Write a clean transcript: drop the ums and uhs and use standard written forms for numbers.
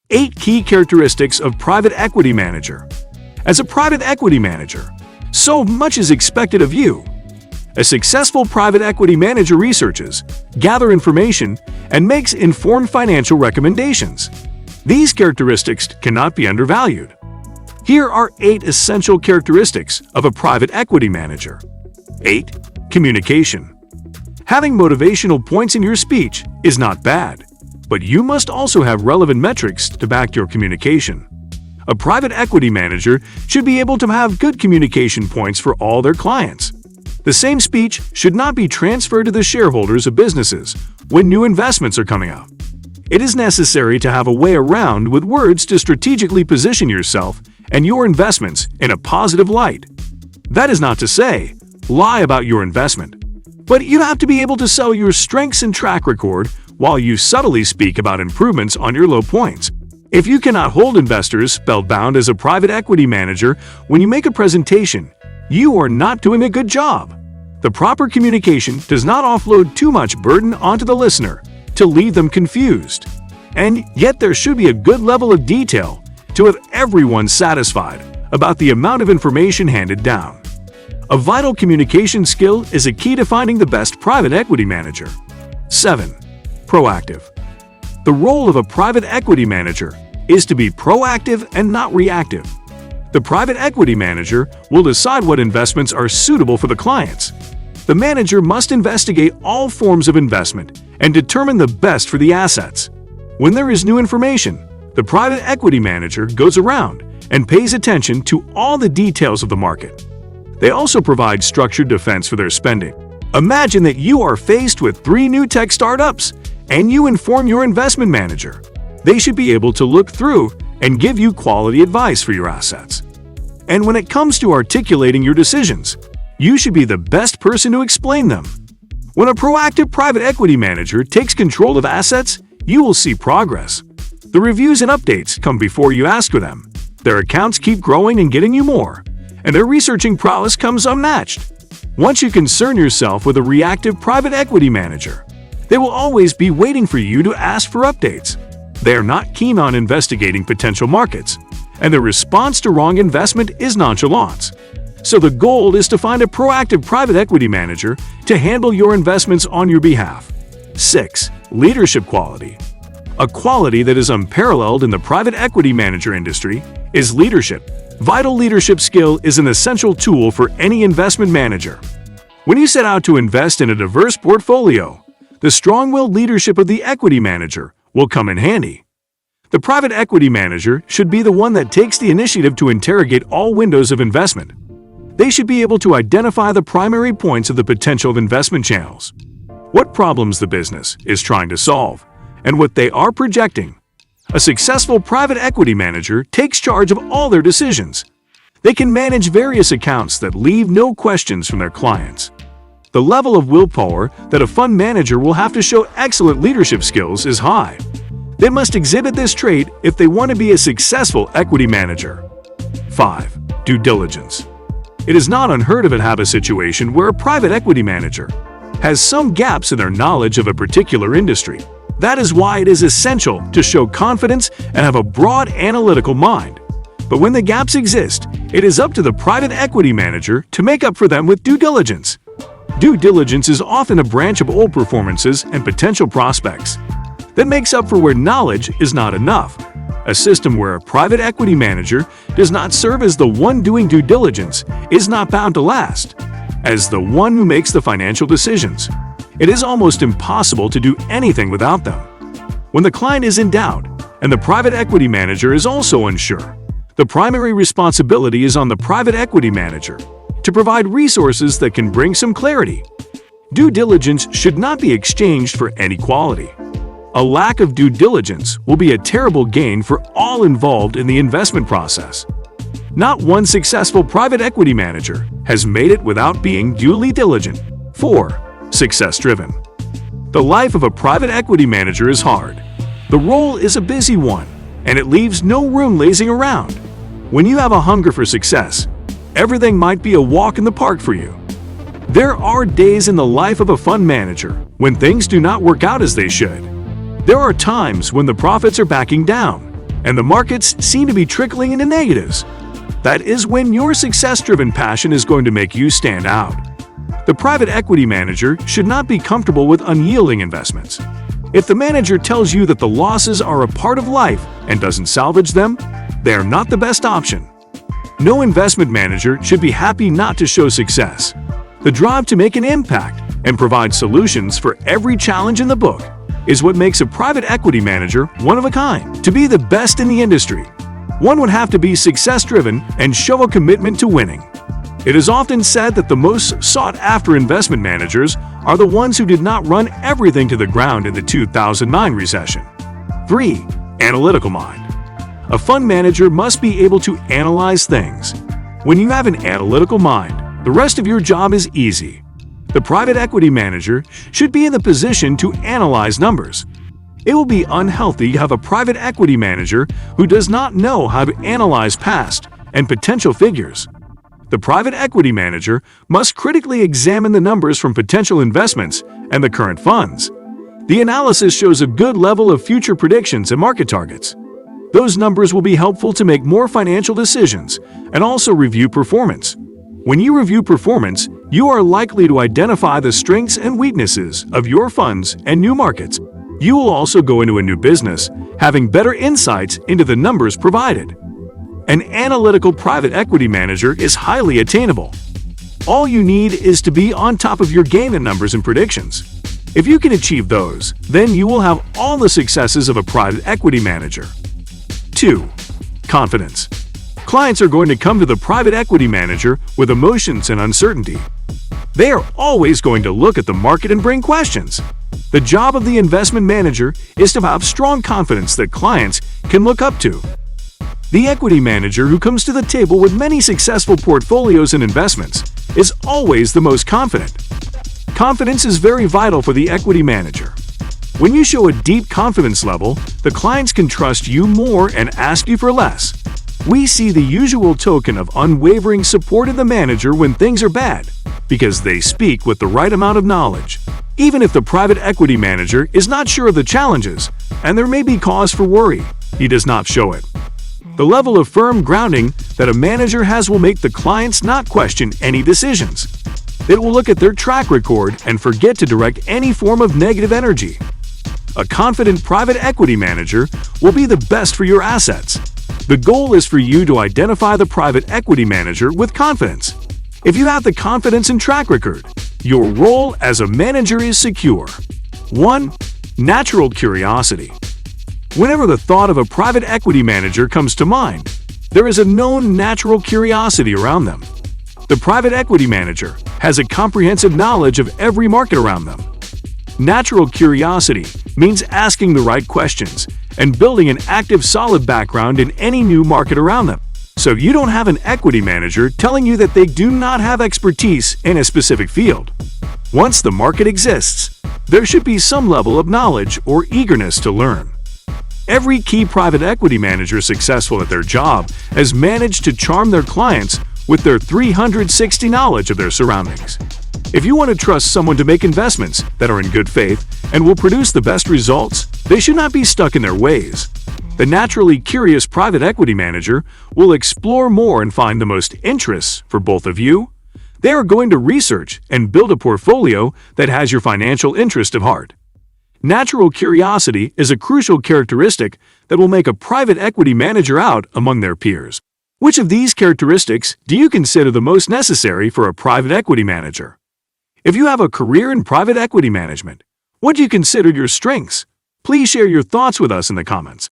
8 key characteristics of private equity manager. As a private equity manager, so much is expected of you. A successful private equity manager researches, gathers information, and makes informed financial recommendations. These characteristics cannot be undervalued. Here are 8 essential characteristics of a private equity manager. 8. Communication. Having motivational points in your speech is not bad, but you must also have relevant metrics to back your communication. A private equity manager should be able to have good communication points for all their clients. The same speech should not be transferred to the shareholders of businesses when new investments are coming out. It is necessary to have a way around with words to strategically position yourself and your investments in a positive light. That is not to say, lie about your investment, but you have to be able to sell your strengths and track record while you subtly speak about improvements on your low points. If you cannot hold investors spellbound as a private equity manager when you make a presentation, you are not doing a good job. The proper communication does not offload too much burden onto the listener to leave them confused. And yet there should be a good level of detail to have everyone satisfied about the amount of information handed down. A vital communication skill is a key to finding the best private equity manager. 7. Proactive. The role of a private equity manager is to be proactive and not reactive. The private equity manager will decide what investments are suitable for the clients. The manager must investigate all forms of investment and determine the best for the assets. When there is new information, the private equity manager goes around and pays attention to all the details of the market. They also provide structured defense for their spending. Imagine that you are faced with 3 new tech startups and you inform your investment manager. They should be able to look through and give you quality advice for your assets. And when it comes to articulating your decisions, you should be the best person to explain them. When a proactive private equity manager takes control of assets, you will see progress. The reviews and updates come before you ask for them. Their accounts keep growing and getting you more, and their researching prowess comes unmatched. Once you concern yourself with a reactive private equity manager, they will always be waiting for you to ask for updates. They are not keen on investigating potential markets, and their response to wrong investment is nonchalance. So the goal is to find a proactive private equity manager to handle your investments on your behalf. 6. Leadership quality. A quality that is unparalleled in the private equity manager industry is leadership. Vital leadership skill is an essential tool for any investment manager. When you set out to invest in a diverse portfolio, the strong-willed leadership of the equity manager will come in handy. The private equity manager should be the one that takes the initiative to interrogate all windows of investment. They should be able to identify the primary points of the potential of investment channels, what problems the business is trying to solve, and what they are projecting. A successful private equity manager takes charge of all their decisions. They can manage various accounts that leave no questions from their clients. The level of willpower that a fund manager will have to show excellent leadership skills is high. They must exhibit this trait if they want to be a successful equity manager. 5. Due diligence. It is not unheard of to have a situation where a private equity manager has some gaps in their knowledge of a particular industry. That is why it is essential to show confidence and have a broad analytical mind. But when the gaps exist, it is up to the private equity manager to make up for them with due diligence. Due diligence is often a branch of old performances and potential prospects that makes up for where knowledge is not enough. A system where a private equity manager does not serve as the one doing due diligence is not bound to last. As the one who makes the financial decisions, it is almost impossible to do anything without them. When the client is in doubt and the private equity manager is also unsure, the primary responsibility is on the private equity manager to provide resources that can bring some clarity. Due diligence should not be exchanged for any quality. A lack of due diligence will be a terrible gain for all involved in the investment process. Not one successful private equity manager has made it without being duly diligent. 4. Success-driven. The life of a private equity manager is hard. The role is a busy one, and it leaves no room lazing around. When you have a hunger for success, everything might be a walk in the park for you. There are days in the life of a fund manager when things do not work out as they should. There are times when the profits are backing down, and the markets seem to be trickling into negatives. That is when your success-driven passion is going to make you stand out. The private equity manager should not be comfortable with unyielding investments. If the manager tells you that the losses are a part of life and doesn't salvage them, they are not the best option. No investment manager should be happy not to show success. The drive to make an impact and provide solutions for every challenge in the book is what makes a private equity manager one of a kind. To be the best in the industry, one would have to be success-driven and show a commitment to winning. It is often said that the most sought-after investment managers are the ones who did not run everything to the ground in the 2009 recession. 3. Analytical mind. A fund manager must be able to analyze things. When you have an analytical mind, the rest of your job is easy. The private equity manager should be in the position to analyze numbers. It will be unhealthy to have a private equity manager who does not know how to analyze past and potential figures. The private equity manager must critically examine the numbers from potential investments and the current funds. The analysis shows a good level of future predictions and market targets. Those numbers will be helpful to make more financial decisions and also review performance. When you review performance, you are likely to identify the strengths and weaknesses of your funds and new markets. You will also go into a new business having better insights into the numbers provided. An analytical private equity manager is highly attainable. All you need is to be on top of your game in numbers and predictions. If you can achieve those, then you will have all the successes of a private equity manager. 2. Confidence. Clients are going to come to the private equity manager with emotions and uncertainty. They are always going to look at the market and bring questions. The job of the investment manager is to have strong confidence that clients can look up to. The equity manager who comes to the table with many successful portfolios and investments is always the most confident. Confidence is very vital for the equity manager. When you show a deep confidence level, the clients can trust you more and ask you for less. We see the usual token of unwavering support in the manager when things are bad, because they speak with the right amount of knowledge. Even if the private equity manager is not sure of the challenges, and there may be cause for worry, he does not show it. The level of firm grounding that a manager has will make the clients not question any decisions. It will look at their track record and forget to direct any form of negative energy. A confident private equity manager will be the best for your assets. The goal is for you to identify the private equity manager with confidence. If you have the confidence and track record, your role as a manager is secure. 1. Natural curiosity. Whenever the thought of a private equity manager comes to mind, there is a known natural curiosity around them. The private equity manager has a comprehensive knowledge of every market around them. Natural curiosity means asking the right questions and building an active, solid background in any new market around them. So you don't have an equity manager telling you that they do not have expertise in a specific field. Once the market exists, there should be some level of knowledge or eagerness to learn. Every key private equity manager successful at their job has managed to charm their clients with their 360 knowledge of their surroundings. If you want to trust someone to make investments that are in good faith and will produce the best results, they should not be stuck in their ways. The naturally curious private equity manager will explore more and find the most interests for both of you. They are going to research and build a portfolio that has your financial interest at heart. Natural curiosity is a crucial characteristic that will make a private equity manager out among their peers. Which of these characteristics do you consider the most necessary for a private equity manager? If you have a career in private equity management, what do you consider your strengths? Please share your thoughts with us in the comments.